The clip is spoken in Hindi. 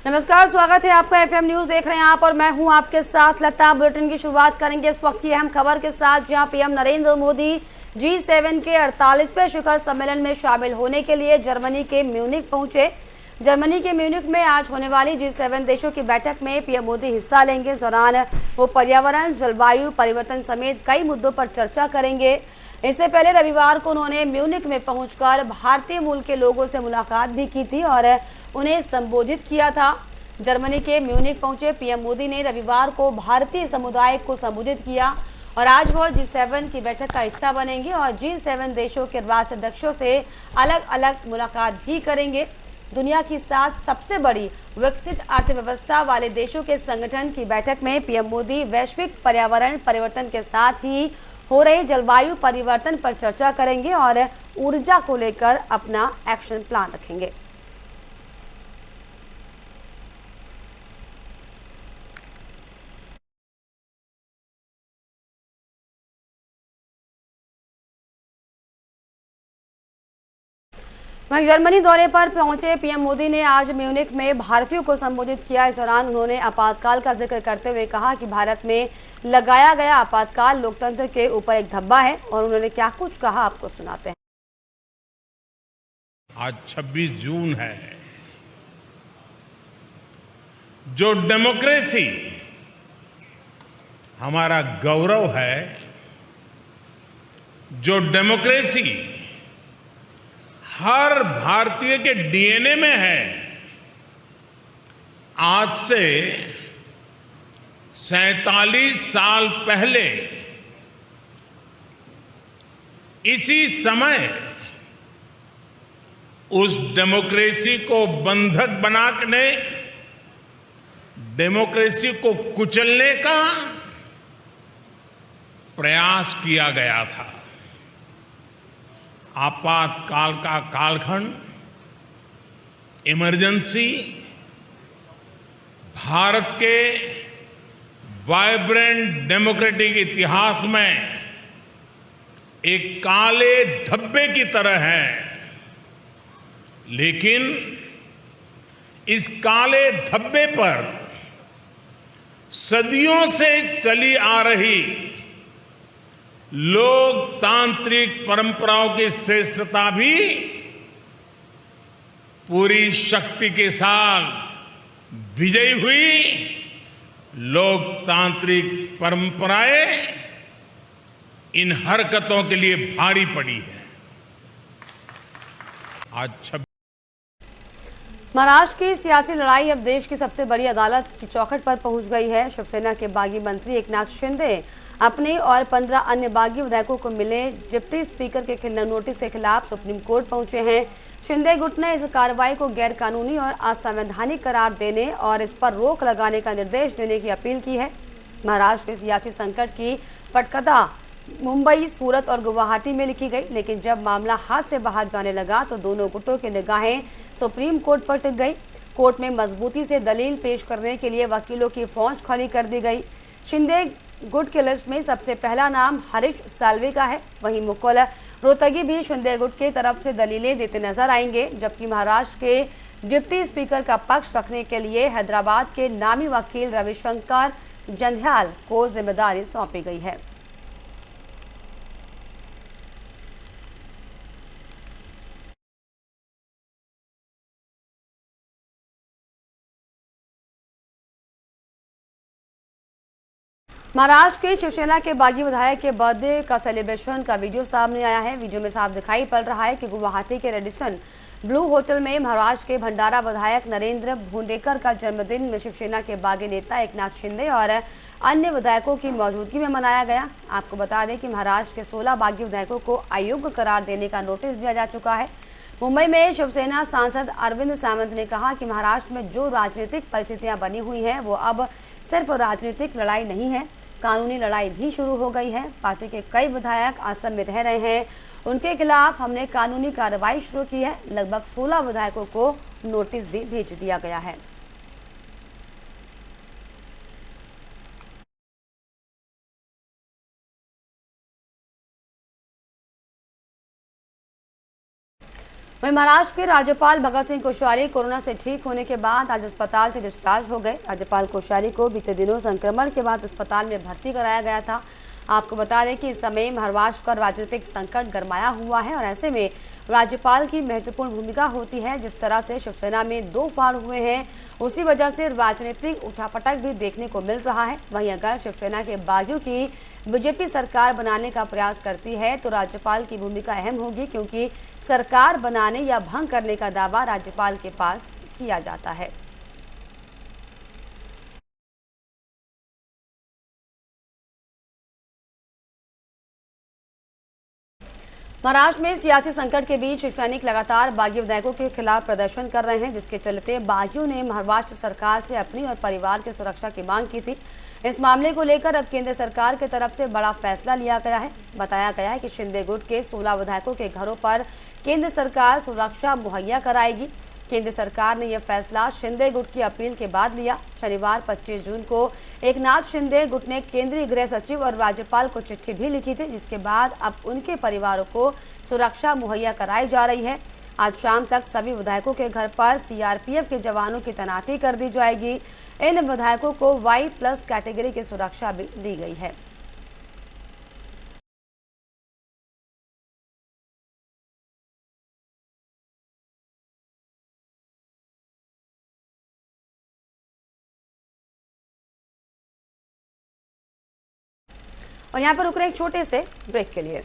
नमस्कार, स्वागत है आपका एफएम न्यूज देख रहे हैं आप और मैं हूं आपके साथ लता। बुलेटिन की शुरुआत करेंगे इस वक्त की अहम खबर के साथ, जहां पीएम नरेंद्र मोदी G7 के 48वें शिखर सम्मेलन में शामिल होने के लिए जर्मनी के म्यूनिख पहुंचे। जर्मनी के म्यूनिख में आज होने वाली G7 देशों की बैठक में पीएम मोदी हिस्सा लेंगे। इस दौरान वो पर्यावरण, जलवायु परिवर्तन समेत कई मुद्दों पर चर्चा करेंगे। इससे पहले रविवार को उन्होंने म्यूनिख में पहुंचकर भारतीय मूल के लोगों से मुलाकात भी की थी और उन्हें संबोधित किया था। जर्मनी के म्यूनिख पहुंचे पीएम मोदी ने रविवार को भारतीय समुदाय को संबोधित किया और आज वो G7 की बैठक का हिस्सा बनेंगे और G7 देशों के राष्ट्राध्यक्षों से अलग अलग मुलाकात भी करेंगे। दुनिया की 7 सबसे बड़ी विकसित अर्थव्यवस्था वाले देशों के संगठन की बैठक में पीएम मोदी वैश्विक पर्यावरण परिवर्तन के साथ ही हो रहे जलवायु परिवर्तन पर चर्चा करेंगे और ऊर्जा को लेकर अपना एक्शन प्लान रखेंगे। वहीं जर्मनी दौरे पर पहुंचे पीएम मोदी ने आज म्यूनिख में भारतीयों को संबोधित किया। इस दौरान उन्होंने आपातकाल का जिक्र करते हुए कहा कि भारत में लगाया गया आपातकाल लोकतंत्र के ऊपर एक धब्बा है और उन्होंने क्या कुछ कहा आपको सुनाते हैं। आज 26 जून है। जो डेमोक्रेसी हमारा गौरव है, जो डेमोक्रेसी हर भारतीय के डीएनए में है, आज से 47 साल पहले इसी समय उस डेमोक्रेसी को बंधक बनाने, डेमोक्रेसी को कुचलने का प्रयास किया गया था। आपातकाल का कालखंड, इमरजेंसी भारत के वाइब्रेंट डेमोक्रेटिक इतिहास में एक काले धब्बे की तरह है, लेकिन इस काले धब्बे पर सदियों से चली आ रही लोकतांत्रिक परंपराओं की श्रेष्ठता भी पूरी शक्ति के साथ विजयी हुई। लोकतांत्रिक परंपराएं इन हरकतों के लिए भारी पड़ी है। आज महाराष्ट्र की सियासी लड़ाई अब देश की सबसे बड़ी अदालत की चौखट पर पहुंच गई है। शिवसेना के बागी मंत्री एकनाथ शिंदे अपने और 15 अन्य बागी विधायकों को मिले डिप्टी स्पीकर के नोटिस के खिलाफ सुप्रीम कोर्ट पहुंचे हैं। शिंदे गुट ने इस कार्रवाई को गैर कानूनी और असंवैधानिक करार देने और इस पर रोक लगाने का निर्देश देने की अपील की है। महाराष्ट्र के सियासी संकट की पटकथा मुंबई, सूरत और गुवाहाटी में लिखी गई, लेकिन जब मामला हाथ से बाहर जाने लगा तो दोनों गुटों की निगाहें सुप्रीम कोर्ट पर टिक गई। कोर्ट में मजबूती से दलील पेश करने के लिए वकीलों की फौज खड़ी कर दी गई। शिंदे गुट की लिस्ट में सबसे पहला नाम हरीश साल्वे का है। वहीं मुकुल रोहतगी भी शिंदे गुट की तरफ से दलीलें देते नजर आएंगे, जबकि महाराष्ट्र के डिप्टी स्पीकर का पक्ष रखने के लिए हैदराबाद के नामी वकील रविशंकर जंध्याल को जिम्मेदारी सौंपी गई है। महाराष्ट्र के शिवसेना के बागी विधायक के बर्थडे का सेलिब्रेशन का वीडियो सामने आया है। वीडियो में साफ दिखाई पड़ रहा है कि गुवाहाटी के रेडिसन ब्लू होटल में महाराष्ट्र के भंडारा विधायक नरेंद्र भूंडेकर का जन्मदिन में शिवसेना के बागी नेता एकनाथ शिंदे और अन्य विधायकों की मौजूदगी में मनाया गया। आपको बता दें कि महाराष्ट्र के 16 बागी विधायकों को अयोग्य करार देने का नोटिस दिया जा चुका है। मुंबई में शिवसेना सांसद अरविंद सावंत ने कहा कि महाराष्ट्र में जो राजनीतिक परिस्थितियां बनी हुई हैं वो अब सिर्फ राजनीतिक लड़ाई नहीं है, कानूनी लड़ाई भी शुरू हो गई है। पार्टी के कई विधायक असम में रह रहे हैं, उनके खिलाफ हमने कानूनी कार्रवाई शुरू की है। लगभग 16 विधायकों को नोटिस भी भेज दिया गया है। वहीं महाराष्ट्र के राज्यपाल भगत सिंह कोश्यारी कोरोना से ठीक होने के बाद आज अस्पताल से डिस्चार्ज हो गए। राज्यपाल कोश्यारी को बीते दिनों संक्रमण के बाद अस्पताल में भर्ती कराया गया था। आपको बता दें कि इस समय महाराष्ट्र का राजनीतिक संकट गरमाया हुआ है और ऐसे में राज्यपाल की महत्वपूर्ण भूमिका होती है। जिस तरह से शिवसेना में दो फाड़ हुए हैं, उसी वजह से राजनीतिक उठापटक भी देखने को मिल रहा है। वहीं अगर शिवसेना के बागियों की बीजेपी सरकार बनाने का प्रयास करती है तो राज्यपाल की भूमिका अहम होगी, क्योंकि सरकार बनाने या भंग करने का दावा राज्यपाल के पास किया जाता है। महाराष्ट्र में सियासी संकट के बीच सैनिक लगातार बागी विधायकों के खिलाफ प्रदर्शन कर रहे हैं, जिसके चलते बागियों ने महाराष्ट्र सरकार से अपनी और परिवार की सुरक्षा की मांग की थी। इस मामले को लेकर अब केंद्र सरकार की तरफ से बड़ा फैसला लिया गया है। बताया गया है कि शिंदे गुट के 16 विधायकों के घरों पर केंद्र सरकार सुरक्षा मुहैया कराएगी। केंद्र सरकार ने यह फैसला शिंदे गुट की अपील के बाद लिया। शनिवार 25 जून को एकनाथ शिंदे गुट ने केंद्रीय गृह सचिव और राज्यपाल को चिट्ठी भी लिखी थी, जिसके बाद अब उनके परिवारों को सुरक्षा मुहैया कराई जा रही है। आज शाम तक सभी विधायकों के घर पर सीआरपीएफ के जवानों की तैनाती कर दी जाएगी। इन विधायकों को Y+ कैटेगरी की सुरक्षा भी दी गई है। और यहाँ पर रुक रहे एक छोटे से ब्रेक के लिए।